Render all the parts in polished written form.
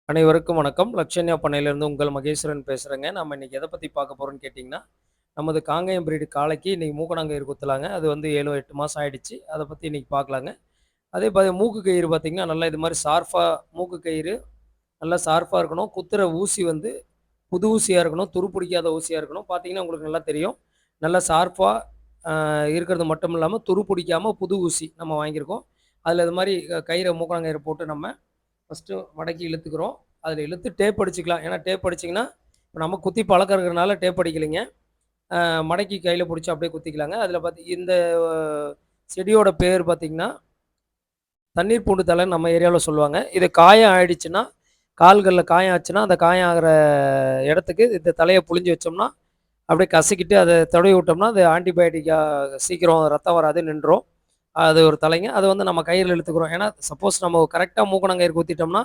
அனைவருக்கும் வணக்கம். லட்சண்யா பண்ணையிலேருந்து உங்கள் மகேஸ்வரன் பேசுறேங்க. நம்ம இன்னைக்கு எத பத்தி பார்க்க போறோம்ன்னு கேட்டீங்கன்னா, நமது காங்கேயம் பிரீடு காளைக்கு இன்னைக்கு மூக்கணாங்கயிறு குத்தலாங்க. அது வந்து 7, 8 மாசம் ஆயிடுச்சு. அத பத்தி இன்னைக்கு பார்க்கலாங்க. அதே மூக்கு கயிறு பார்த்தீங்கன்னா, நல்லா இது மாரி ஷார்ப்பா மூக்கு கயிறு நல்லா ஷார்ப்பா இருக்கணும். குத்துற ஊசி வந்து புது ஊசியா இருக்கணும். துரு பிடிக்காத ஊசியா இருக்கணும். பார்த்தீங்கன்னா, உங்களுக்கு நல்லா தெரியும். நல்லா ஷார்ப்பா இருக்கிறது மட்டும் இல்லாம, துரு பிடிக்காம புது ஊசி நம்ம வாங்கியிருக்கோம். அதில இது மாரி கயிற மூக்கணாங்கயிறு போட்டு நம்ம ஃபர்ஸ்ட்டு மடக்கி இழுத்துக்கிறோம். அதில இழுத்து டேப் அடிச்சுக்கலாம். ஏன்னா டேப் அடிச்சிங்கன்னா, இப்ப நம்ம குத்தி பழக்கம் இருக்கிறனால டேப் அடிக்கலைங்க. மடக்கி கையில புடிச்சு அப்படியே குத்திக்கலாங்க. அதில இந்த செடியோட பேர் பார்த்தீங்கன்னா, தண்ணீர் பூண்டு தழைன்னு நம்ம ஏரியாவுல சொல்லுவாங்க. இது காயம் ஆயிடுச்சுன்னா, கால்கள்ல காயம் ஆச்சுன்னா, அந்த காயம் ஆகுற இடத்துக்கு இந்த தழைய புழிஞ்சு வச்சோம்னா, அப்படியே கசக்கிட்டு அத தடவி விட்டோம்னா, அது ஆன்டிபயோட்டிக்கா சீக்கிரம் ரத்தம் வராது நின்றும். அது ஒரு தழைங்க. அத வந்து நம்ம கயிறுல இழுத்துக்கிறோம். ஏன்னா, சப்போஸ் நம்ம கரெக்ட்டா மூக்கணாங்கயிறு குத்திட்டோம்னா,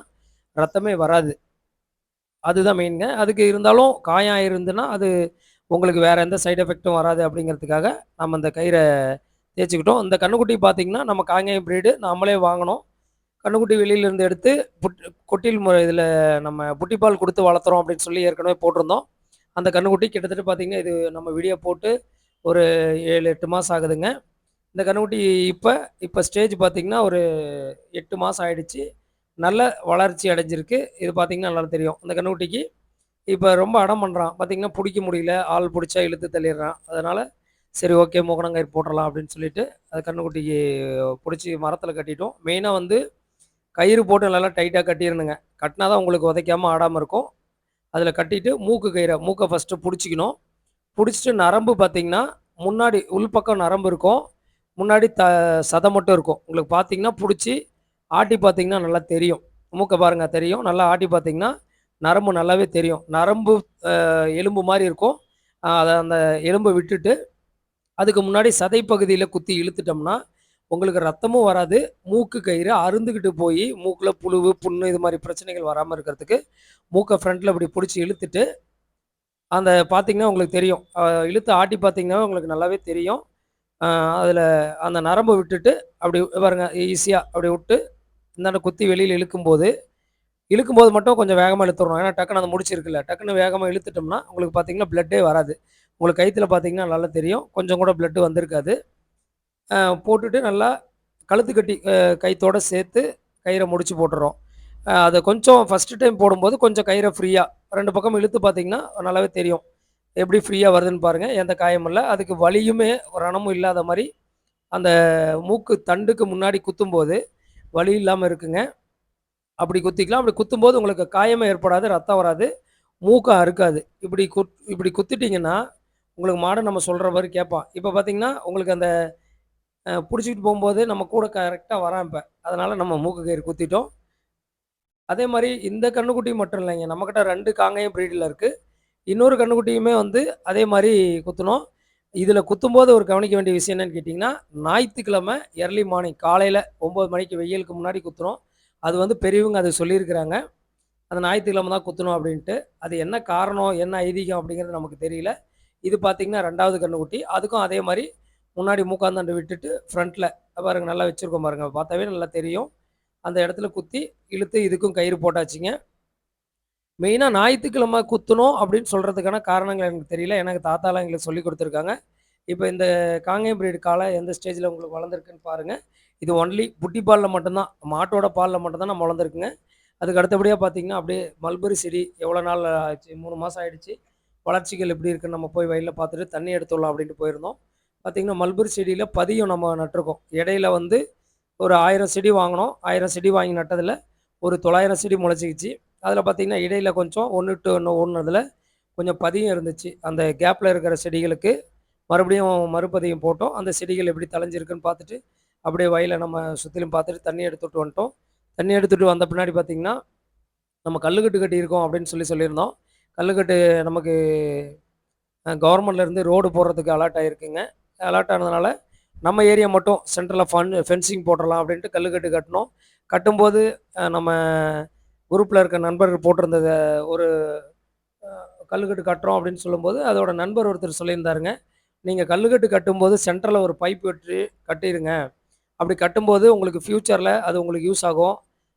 ரத்தமே வராது. அதுதான் மெயின்ங்க. அதுக்கு இருந்தாலும் காயம் ஆயிருந்துன்னா, அது உங்களுக்கு வேற எந்த சைட் எஃபெக்ட்டும் வராது அப்படிங்கிறதுக்காக, நம்ம இந்த கயிற தேய்ச்சுக்கிட்டோம். இந்த கன்னுக்குட்டி பார்த்தீங்கன்னா, நம்ம காங்கேயம் பிரீடு நாமளே வாங்குனோம். கன்னுக்குட்டி வெளியிலேருந்து எடுத்து புட் கொட்டில் இதில நம்ம புட்டிப்பால் குடுத்து வளர்த்துறோம் அப்படின்னு சொல்லி ஏற்கனவே போட்டிருந்தோம். அந்த கன்னுக்குட்டி கிட்டத்தட்ட பார்த்தீங்கன்னா, இது நம்ம வீடியோ போட்டு ஒரு 7, 8 மாசம் ஆகுதுங்க. இந்த கன்னுக்குட்டி இப்ப இப்ப ஸ்டேஜ் பார்த்தீங்கன்னா, ஒரு 8 மாசம் ஆயிடுச்சு. நல்ல வளர்ச்சி அடைஞ்சிருக்கு. இது பார்த்தீங்கன்னா நல்லா தெரியும். இந்த கன்னுக்குட்டிக்கு இப்ப ரொம்ப அடம் பண்றான். பார்த்தீங்கன்னா, புடிக்க முடியல. ஆள் புடிச்சா இழுத்து தள்ளிடுறான். அதனால சரி ஓகே மூக்கணாங்கயிறு போட்டுறலாம் அப்படின்னு சொல்லிட்டு, அது கன்னுக்குட்டிக்கு புடிச்சு மரத்தில கட்டிட்டோம். மெயினா வந்து கயிறு போட்டு நல்லா டைட்டா கட்டிறணுங்க. கட்டினா தான் உங்களுக்கு உதைக்காம ஆடாம இருக்கும். அதில கட்டிட்டு மூக்க ஃபர்ஸ்ட்டு புடிச்சுக்கணும். புடிச்சுட்டு நரம்பு பார்த்தீங்கன்னா, முன்னாடி உள்பக்கம் நரம்பு இருக்கும். முன்னாடி சதை மட்டும் இருக்கும். உங்களுக்கு பார்த்தீங்கன்னா, புடிச்சு ஆட்டி பார்த்தீங்கன்னா நல்லா தெரியும். மூக்க பாருங்க தெரியும். நல்லா ஆட்டி பார்த்தீங்கன்னா, நரம்பு நல்லாவே தெரியும். நரம்பு எலும்பு மாரி இருக்கும். அத அந்த எலும்ப விட்டுட்டு, அதுக்கு முன்னாடி சதை பகுதியில குத்தி இழுத்துட்டோம்னா, உங்களுக்கு ரத்தமும் வராது. மூக்கு கயிறு அறுந்துகிட்டு போயி, மூக்குல புழுவு, புண்ணு இது மாரி பிரச்சனைகள் வராம இருக்கிறதுக்கு, மூக்க ஃப்ரண்ட்ல இப்படி புடிச்சு இழுத்துட்டு அந்த பார்த்தீங்கன்னா உங்களுக்கு தெரியும். இழுத்து ஆட்டி பார்த்தீங்கன்னாவே உங்களுக்கு நல்லாவே தெரியும். அ அதில அந்த நரம்ப விட்டுட்டு, அப்படி பாருங்க ஈஸியா அப்படி விட்டு, இந்தாண்ட குத்தி வெளியில இழுக்கும்போது மட்டும் கொஞ்சம் வேகமா இழுத்துறணும். ஏன்னா டக்குனு அந்த முடிச்சு இருக்குல்ல, டக்குனு வேகமா இழுத்துட்டோம்னா, உங்களுக்கு பார்த்தீங்கன்னா பிளட்டே வராது. உங்களுக்கு கழுத்தில பார்த்தீங்கன்னா நல்லா தெரியும். கொஞ்சம் கூட பிளட் வந்திருக்காது. அ போட்டுட்டு நல்லா கழுத்து கட்டி கயித்தோட சேர்த்து கயிற முடிச்சு போட்டுறோம். அத கொஞ்சம் ஃபர்ஸ்ட்டு டைம் போடும்போது கொஞ்சம் கயிற ஃப்ரீயா 2 பக்கமும் இழுத்து பார்த்தீங்கன்னா, நல்லாவே தெரியும். எப்படி ஃப்ரீயா வருதுன்னு பாருங்க. எந்த காயமும் இல்ல. அதுக்கு வலியுமே, ரணமும் இல்லாத மாரி, அந்த மூக்கு தண்டுக்கு முன்னாடி குத்தும்போது, வலி இல்லாம இருக்குங்க. அப்படி குத்திக்கலாம். அப்படி குத்தும்போது உங்களுக்கு காயமே ஏற்படாது, ரத்தம் வராது, மூக்கும் அறுக்காது. இப்படி குத்திட்டீங்கன்னா, உங்களுக்கு மாடு நம்ம சொல்ற மாரி கேட்பான். இப்ப பார்த்தீங்கன்னா, உங்களுக்கு அந்த புடிச்சுக்கிட்டு போம்போது நம்ம கூட கரெக்ட்டா வரான் இப்ப. அதனால நம்ம மூக்கு கயிறு குத்திட்டோம். அதே மாரி இந்த கன்னுக்குட்டி மட்டும் இல்லைங்க. நம்மகிட்ட 2 காங்கேயம் ப்ரீடுல இருக்கு. இன்னொரு கன்னுக்குட்டியுமே வந்து அதே மாரி குத்துனோம். இதில குத்தும்போது ஒரு கவனிக்க வேண்டிய விஷயம் என்னன்னு கேட்டீங்கன்னா, ஞாயித்துக்கிழமை எர்லி மார்னிங் காலையில 9 மணிக்கு வெயிலுக்கு முன்னாடி குத்துனோம். அது வந்து பெரியவங்க அது சொல்லியிருக்கிறாங்க. அந்த ஞாயித்துக்கிழமை தான் குத்தணும் அப்டின்ட்டு. அது என்ன காரணம், என்ன ஐதீகம் அப்டிங்கிறது நமக்கு தெரியல. இது பார்த்தீங்கன்னா 2வது கன்னுக்குட்டி. அதுக்கும் அதே மாரி முன்னாடி மூக்காந்தாண்ட விட்டுட்டு ஃப்ரண்ட்ல பாருங்க நல்லா வச்சிருக்கோம் பாருங்க. பார்த்தாவே நல்லா தெரியும். அந்த இடத்துல குத்தி, இழுத்து இதுக்கும் கயிறு போட்டாச்சுங்க. மெயினா ஞாயித்துக்கிழமை குத்தணும் அப்படின்னு சொல்றதுக்கான காரணங்கள் எனக்கு தெரியல. எனக்கு தாத்தாலாம் எங்களுக்கு சொல்லிக் குடுத்துருக்காங்க. இப்ப இந்த காங்கேயம் பிரீடு காளை எந்த ஸ்டேஜ்ல உங்களுக்கு வளர்ந்துருக்குன்னு பாருங்க. இது ஒன்லி புட்டி பால்ல மட்டும் தான், மாட்டோட பால்ல மட்டும் தான் நம்ம வளர்ந்துருக்குங்க. அதுக்கு அடுத்தபடியா பார்த்தீங்கன்னா, அப்படியே மல்பெரி செடி எவ்வளோ நாள் ஆச்சு 3 மாசம் ஆயிடுச்சு. வளர்ச்சிகள் எப்படி இருக்குன்னு நம்ம போய் வயல்ல பார்த்துட்டு தண்ணி எடுத்துடலாம் அப்படின்ட்டு போயிருந்தோம். பார்த்தீங்கன்னா, மல்பெரி செடியில பதியம் நம்ம நட்டுருக்கோம். இடையில வந்து ஒரு 1000 செடி வாங்குனோம். 1000 செடி வாங்கி நட்டதுல ஒரு 900 செடி முளைச்சிக்கிச்சு. அதில பார்த்தீங்கன்னா, இடையில கொஞ்சம் 1 டூ 1 இதில கொஞ்சம் பதியம் இருந்துச்சு. அந்த கேப்ல இருக்கிற செடிகளுக்கு மறுபடியும் மறுபதியம் போட்டோம். அந்த செடிகள் எப்படி தழைஞ்சிருக்குன்னு பார்த்துட்டு, அப்படியே வயல நம்ம சுத்திலும் பார்த்துட்டு தண்ணி எடுத்துட்டு வந்துட்டோம். தண்ணி எடுத்துட்டு வந்த பின்னாடி பார்த்தீங்கன்னா, நம்ம கல்லுக்கட்டு கட்டியிருக்கோம் அப்படின்னு சொல்லியிருந்தோம். கல்லுக்கட்டு நமக்கு கவர்மெண்ட்லேருந்து ரோடு போடுறதுக்கு அலாட் ஆயிருக்குங்க. அலாட் ஆனதுனால, நம்ம ஏரியா மட்டும் சென்டர்ல ஃபென்சிங் போட்டுறலாம் அப்படின்ட்டு கல்லுக்கட்டு கட்டுனோம். கட்டும்போது நம்ம குரூப்ல இருக்க நண்பர்கள் போட்டிருந்தத ஒரு கல்லுக்கட்டு கட்டுறோம் அப்படின்னு சொல்லும்போது, அதோட நண்பர் ஒருத்தர் சொல்லியிருந்தாருங்க. நீங்க கல்லுக்கட்டு கட்டும்போது சென்டர்ல ஒரு பைப் விட்டு கட்டிருங்க. அப்படி கட்டும்போது உங்களுக்கு ஃபியூச்சர்ல அது உங்களுக்கு யூஸ் ஆகும்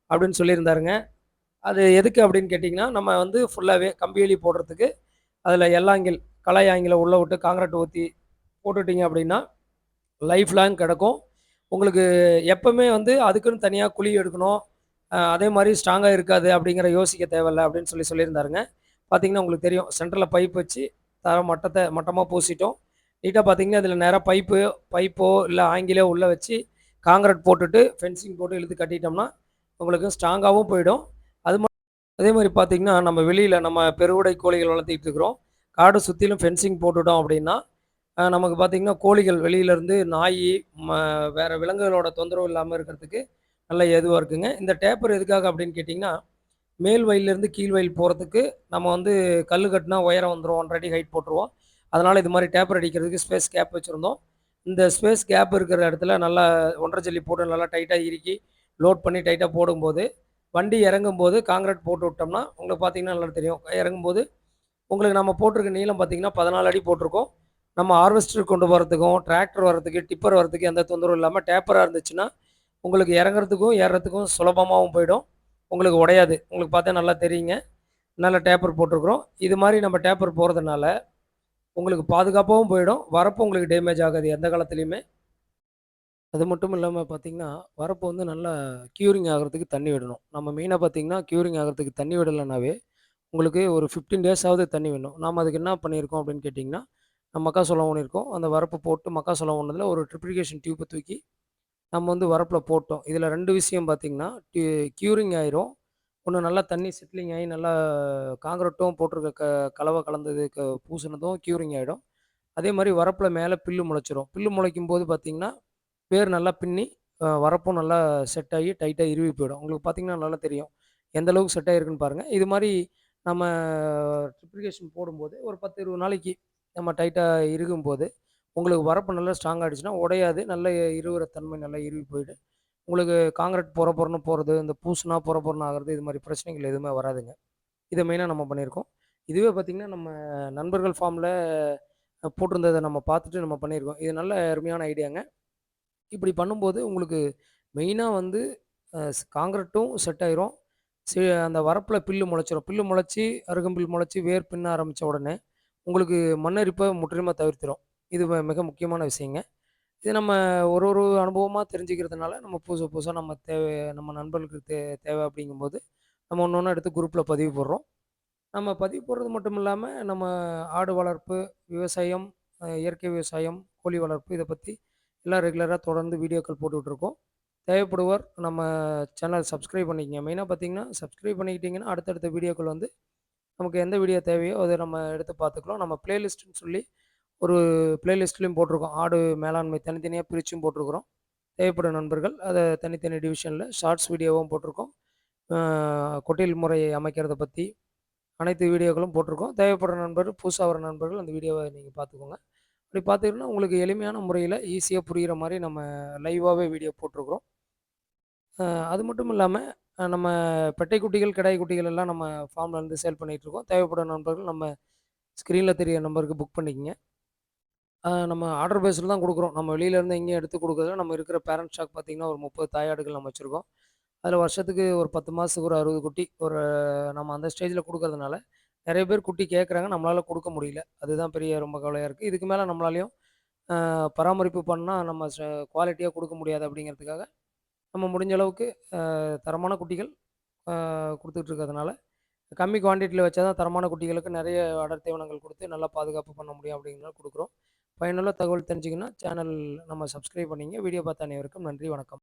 அப்படின்னு சொல்லியிருந்தாருங்க. அது எதுக்கு அப்படின்னு கேட்டிங்கன்னா, நம்ம வந்து ஃபுல்லாவே கம்பி வேலி போடுறதுக்கு, அதில எல்லாங்கில், கலாய் ஆங்கில உள்ள விட்டு கான்கிரீட் ஊத்தி போட்டுட்டீங்க அப்படின்னா, லைஃப் லாங் கிடக்கும். உங்களுக்கு எப்பவுமே வந்து அதுக்குன்னு தனியா குழி எடுக்கணும். அதே மாரி ஸ்ட்ராங்கா இருக்காது அப்படிங்கிற யோசிக்க தேவையில்ல அப்படின்னு சொல்லியிருந்தாருங்க. பார்த்தீங்கன்னா, உங்களுக்கு தெரியும். சென்டர்ல பைப் வச்சு மட்டமா பூசிட்டோம். நீட்டா பார்த்தீங்கன்னா, இதில நேரா பைப்போ இல்ல ஆங்கிலோ உள்ள வச்சு கான்கிரீட் போட்டுட்டு ஃபென்சிங் போட்டு இழுத்து கட்டிட்டோம்னா, உங்களுக்கு ஸ்ட்ராங்காவும் போயிடும். அது அதே மாரி பார்த்தீங்கன்னா, நம்ம வெளியில நம்ம பெருவுடை கோழிகள் வளர்த்திட்டு இருக்கிறோம். காடு சுத்திலும் ஃபென்சிங் போட்டுட்டோம் அப்படின்னா, நமக்கு பார்த்தீங்கன்னா, கோழிகள் வெளியிலருந்து நாயி, ம வேற விலங்குகளோட தொந்தரவு இல்லாம இருக்கிறதுக்கு நல்ல ஏதுவா இருக்குங்க. இந்த டேப்பர் எதுக்காக அப்படின்னு கேட்டீங்கன்னா, மேல் வயல்லேருந்து கீழ் வயல் போறதுக்கு நம்ம வந்து கல்லு கட்டுனா உயரம் வந்துரும். 1 1/2 அடி ஹைட் போட்டுருவோம். அதனால இது மாரி டேப்பர் அடிக்கிறதுக்கு ஸ்பேஸ் கேப் வச்சிருந்தோம். இந்த ஸ்பேஸ் கேப் இருக்கிற இடத்துல நல்லா 1 1/2 ஜல்லி போட்டு நல்லா டைட்டா இறுக்கி, லோட் பண்ணி டைட்டா போடும்போது, வண்டி இறங்கும்போது கான்கிரீட் போட்டு விட்டோம்னா, உங்களுக்கு பார்த்தீங்கன்னா நல்லா தெரியும். இறங்கும்போது உங்களுக்கு நம்ம போட்டிருக்க நீளம் பார்த்தீங்கன்னா 14 அடி போட்டிருக்கோம். நம்ம ஹார்வெஸ்டர் கொண்டு போறதுக்கும், டிராக்டர் வரதுக்கு, டிப்பர் வரதுக்கு எந்த தொந்தரவும் இல்லாம டேப்பரா இருந்துச்சுன்னா, உங்களுக்கு இறங்குறதுக்கும், ஏறுறதுக்கும் சுலபமாவும் போயிடும். உங்களுக்கு உடையாது. உங்களுக்கு பார்த்தா நல்லா தெரியுங்க. நல்ல டேப்பர் போட்டிருக்கிறோம். இது மாரி நம்ம டேப்பர் போடுறதுனால, உங்களுக்கு பாதுகாப்பாவும் போயிடும். வரப்பும் உங்களுக்கு டேமேஜ் ஆகாது எந்த காலத்துலயுமே. அது மட்டும் இல்லாம பார்த்தீங்கன்னா, வரப்பு வந்து நல்லா க்யூரிங் ஆகுறதுக்கு தண்ணி விடணும். நம்ம மெயினா பார்த்தீங்கன்னா, க்யூரிங் ஆகுறதுக்கு தண்ணி விடலனாவே, உங்களுக்கு ஒரு 15 டேஸாவது தண்ணி வேணும். நாம அதுக்கு என்ன பண்ணியிருக்கோம் அப்படின்னு கேட்டிங்கன்னா, மக்காசோளம் ஊனியிருக்கோம். அந்த வரப்பு போட்டு மக்காசோளம் ஊனதுல ஒரு ட்ரிப்ளிகேஷன் டியூப்ப தூக்கி நம்ம வந்து வரப்புல போட்டோம். இதில 2 விஷயம் பார்த்தீங்கன்னா, க்யூரிங் ஆயிரும். ஒண்ணு நல்லா தண்ணி செட்டிலிங் ஆயி நல்லா கான்கிரீட்டும் போட்டிருக்க கலவை கலந்தது பூசுனதும் க்யூரிங் ஆயிடும். அதே மாரி வரப்புல மேல பில்லு முளைச்சிரும். பில்லு முளைக்கும்போது பார்த்தீங்கன்னா, வேர் நல்லா பின்னி வரப்பும் நல்லா செட் ஆகி டைட்டா இறுவி போயிடும். உங்களுக்கு பார்த்தீங்கன்னா நல்லா தெரியும். எந்த அளவுக்கு செட் ஆகிருக்குன்னு பாருங்க. இது மாரி நம்ம ட்ரிப்ளிகேஷன் போடும்போது ஒரு 10, 20 நாளைக்கு நம்ம டைட்டா இறுகும்போது, உங்களுக்கு வரப்பு நல்லா ஸ்ட்ராங் ஆயிடுச்சுன்னா உடையாது. நல்ல இறுகுற தன்மை நல்லா இறுகி போயிடும். உங்களுக்கு கான்கிரீட் பொற பொறன்னு போறது, இந்த பூசுனா பொற பொறன்னு ஆகுறது, இது மாரி பிரச்சனைகள் எதுவுமே வராதுங்க. இத மெயினா நம்ம பண்ணியிருக்கோம். இதுவே பார்த்தீங்கன்னா, நம்ம நண்பர்கள் ஃபார்ம்ல போட்டிருந்தத நம்ம பார்த்துட்டு நம்ம பண்ணியிருக்கோம். இது நல்ல அருமையான ஐடியாங்க. இப்படி பண்ணும்போது உங்களுக்கு மெயினா வந்து கான்கிரீட்டும் செட் ஆயிரும். அந்த வரப்புல பில்லு முளைச்சிரும். பில்லு முளைச்சு, அருகம்பில் முளைச்சு, வேர் பின்ன ஆரம்பிச்ச உடனே, உங்களுக்கு மண்ணரிப்ப முற்றிலுமா தவிர்த்துரும். இது மிக முக்கியமான விஷயங்க. இது நம்ம ஒரு ஒரு அனுபவமா தெரிஞ்சுக்கிறதுனால, நம்ம புதுசு புதுசா நம்ம நண்பர்களுக்கு தேவை அப்படிங்கும்போது, நம்ம ஒண்ணு ஒண்ணா எடுத்து குரூப்ல பதிவு போடுறோம். நம்ம பதிவு போடுறது மட்டும் இல்லாம, நம்ம ஆடு வளர்ப்பு, விவசாயம், இயற்கை விவசாயம், கோழி வளர்ப்பு இத பத்தி எல்லாம் ரெகுலரா தொடர்ந்து வீடியோக்கள் போட்டுட்ருக்கோம். தேவைப்படுவோர் நம்ம சேனல் சப்ஸ்கிரைப் பண்ணிக்கங்க. மெயினா பார்த்தீங்கன்னா, சப்ஸ்கிரைப் பண்ணிக்கிட்டீங்கன்னா, அடுத்தடுத்த வீடியோக்கள் வந்து நமக்கு எந்த வீடியோ தேவையோ, அத நம்ம எடுத்து பார்த்துக்கலாம். நம்ம பிளேலிஸ்ட்ன்னு சொல்லி ஒரு பிளேலிஸ்ட்லயும் போட்டிருக்கோம். ஆடு மேலாண்மை தனித்தனியா பிரிச்சும் போட்டிருக்கிறோம். தேவைப்படும் நண்பர்கள் அத தனித்தனி டிவிஷன்ல ஷார்ட்ஸ் வீடியோவும் போட்டிருக்கோம். அ கொட்டில் முறையை அமைக்கிறத பத்தி அனைத்து வீடியோக்களும் போட்டிருக்கோம். தேவைப்படுற நண்பர்கள், புதுசா வர நண்பர்கள் அந்த வீடியோவ நீங்க பார்த்துக்கோங்க. அப்படி பார்த்தீங்கன்னா, உங்களுக்கு எளிமையான முறையில ஈஸியா புரியிற மாரி நம்ம லைவாவே வீடியோ போட்டிருக்கிறோம். அ அது மட்டும் இல்லாம, நம்ம பெட்டை குட்டிகள், கிடாய் குட்டிகள் எல்லாம் நம்ம ஃபார்ம்ல இருந்து சேல் பண்ணிட்டுருக்கோம். தேவைப்படும் நண்பர்கள் நம்ம ஸ்க்ரீன்ல தெரிய நம்பருக்கு புக் பண்ணிக்கங்க. நம்ம ஆர்டர் பேஸ்ல தான் குடுக்குறோம். நம்ம வெளியில இருந்து எங்கேயும் எடுத்து குடுக்குறதில்ல. நம்ம இருக்கிற பேரண்ட் ஸ்டாக் பார்த்தீங்கன்னா, ஒரு 30 தாயாடுகள் நம்ம வச்சிருக்கோம். அதில வருஷத்துக்கு ஒரு 10 மாசத்துக்கு ஒரு 60 குட்டி. நம்ம அந்த ஸ்டேஜ்ல குடுக்கறதுனால, நெறைய பேர் குட்டி கேட்கறாங்க. நம்மளால குடுக்க முடியல. அதுதான் பெரிய ரொம்ப கவலையா இருக்கு. இதுக்கு மேல நம்மளாலயும் பராமரிப்பு பண்ணா நம்ம குவாலிட்டியா குடுக்க முடியாது அப்படிங்கிறதுக்காக, நம்ம முடிஞ்ச அளவுக்கு தரமான குட்டிகள் குடுத்துட்டு இருக்கிறதுனால, கம்மி குவான்டிட்டில வச்சா தான் தரமான குட்டிகளுக்கு நெறைய அடர் தீவனங்கள் குடுத்து நல்லா பாதுகாப்பு பண்ண முடியும் அப்படிங்கிறனால குடுக்குறோம். பயனுள்ள தகவல் தெரிஞ்சுக்கணும்னா, சேனல் நம்ம சப்ஸ்கிரைப் பண்ணிக்கங்க. வீடியோ பார்த்த அனைவருக்கும் நன்றி, வணக்கம்.